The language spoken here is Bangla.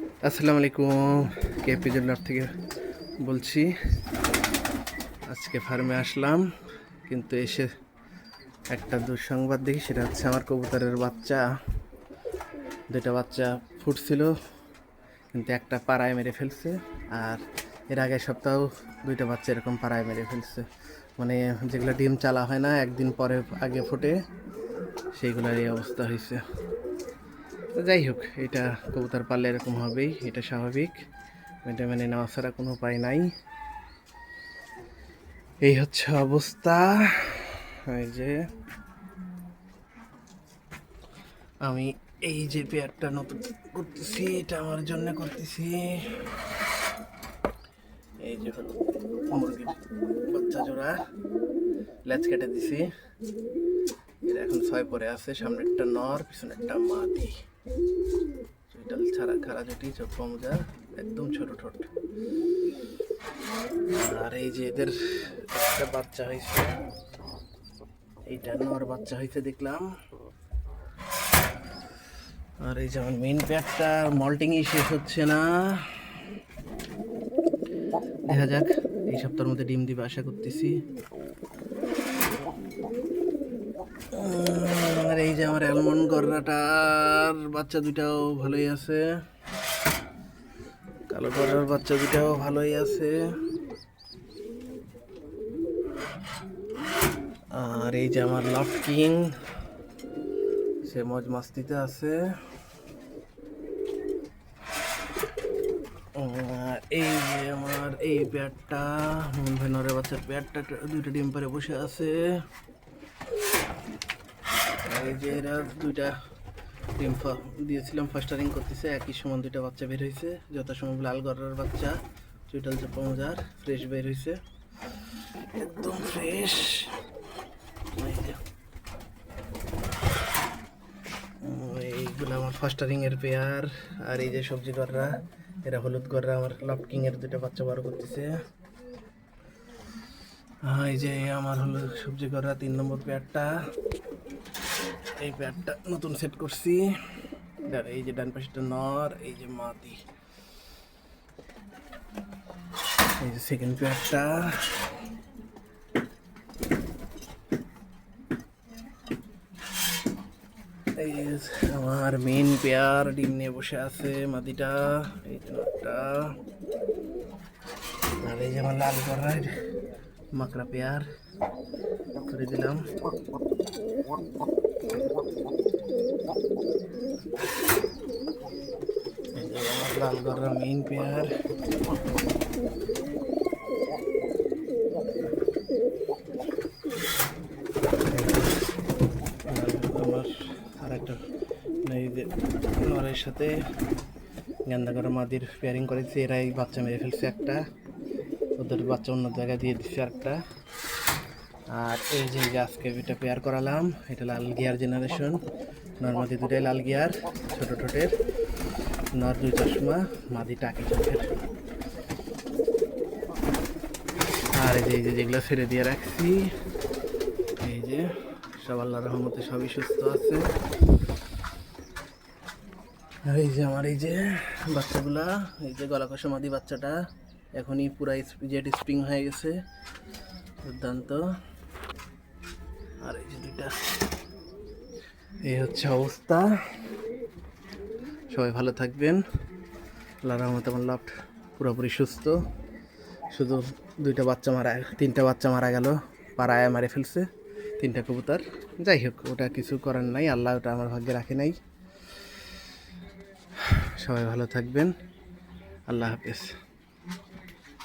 আসসালামু আলাইকুম, কেপি জুয়েলার থেকে বলছি। আজকে ফার্মে আসলাম, কিন্তু এসে একটা দুঃসংবাদ দেখি। সেটা হচ্ছে আমার কবুতরের দুইটা বাচ্চা ফুটছিল, কিন্তু একটা পাড়ায় মেরে ফেলছে। আর এর আগের সপ্তাহ দুইটা বাচ্চা এরকম পাড়ায় মেরে ফেলছে। মানে যেগুলো ডিম চালা হয় না, একদিন পরে আগে ফুটে, সেইগুলোর এই অবস্থা হয়েছে। যাই হোক, এটা কবুতর পাললে এরকম হবেই, এটা স্বাভাবিক। এটা মেনে নেওয়া ছাড়া কোনো উপায় নাই। এই হচ্ছে অবস্থা। এই যে আমি এই যে পেয়ারটা নতুন করতেছি, এটা আমার জন্য করতেছি। এই যে মুরগির বাচ্চা জোড়া লেজ কেটে দিছি। এটা এখন 6 পরে আছে। সামনে একটা নর, পিছনে একটা মাদি। চুইটাল ছাড়া খাড়া জুটি, চোখ মোজা, একদম ছোট ঠোঁট। আর এই যে এদের একটা বাচ্চা হয়েছে, এইটা নর বাচ্চা হয়েছে দেখলাম। আর এই যে আমার মেইন পেয়ারটা মল্টিংই শেষ হচ্ছে না। দেখা যাক, এই সপ্তাহের মধ্যে ডিম দিবে আশা করতেছি। আর এই যে আমার অ্যালমন্ড গররাটার বাচ্চা দুটাও ভালোই আছে, কালো গররার বাচ্চা দুটাও ভালোই আছে। আর এই যে আমার লফট কিং, সে মজ মাস্তিতে আছে। এই যে আমার এই পেয়ারটা ভেনরের বাচ্চার পেয়ারটা দুইটা ডিম পারে বসে আছে। এই যে এরা দুইটা ডিম দিয়েছিলাম, ফাস্টারিং করতেছে। একই সময় দুইটা বাচ্চা বের হয়েছে, যথাসময় লাল গররার বাচ্চা, চুইটাল চাপামোজার ফ্রেশ বের হয়েছে, একদম ফ্রেশ। এইগুলো আমার ফাস্টারিং এর পেয়ার। আর এই যে সবজি গররা, এরা হলুদ গররা আমার লফট কিং এর দুইটা বাচ্চা বড় করতেছে। এই যে আমার হলো সবজি গররা 3 নম্বর পেয়ারটা। এই পেয়ারটা নতুন সেট করছি। এই যে ডান পাশেটা নর, এই যে মাদি। এই যে সেকেন্ড পেয়ারটা। এই আমার মেইন পেয়ার ডিম নিয়ে বসে আছে, মাদিটা। এই যে নরটা। আর এই যে আমার লাল গররার মাকড়া পেয়ার করে দিলাম। এই যে আমার লাল গররার মেইন পেয়ার। আমার আর একটা এই যে নরের সাথে গেন্দা করা মাদির পেয়ারিং করেছি। এরাই বাচ্চা মেরে ফেলছে একটা, ওদের বাচ্চা অন্য জায়গায় দিয়ে দিচ্ছে একটা। আর এই যে আজকে এটা পেয়ার করালাম, এটা লাল গিয়ার জেনারেশন। নর্মাদি দুটাই লাল গিয়ার, ছোট ঠোঁটের। নর 2 চশমা, মাদি টাকি চোখের। আর এই যে যেগুলো ছেড়ে দিয়ে রাখছি, এই যে সব আল্লাহর রহমতে সবই সুস্থ আছে। আর এই যে আমার এই যে বাচ্চাগুলা, এই যে গলা কষা মাদি বাচ্চাটা এখনই পুরা জেট স্প্রিং হয়ে গেছে, দুর্দান্ত। আর এই যে দুইটা, এই হচ্ছে অবস্থা। সবাই ভালো থাকবেন। আল্লাহর রহমতে আমার লফট পুরোপুরি সুস্থ। শুধু তিনটা বাচ্চা মারা গেল, পাড়ায় মারে ফেলছে 3টা কবুতর। যাই হোক, ওটা কিছু করার নাই, আল্লাহ ওটা আমার ভাগ্যে রাখে নাই। সবাই ভালো থাকবেন, আল্লাহ হাফেজ।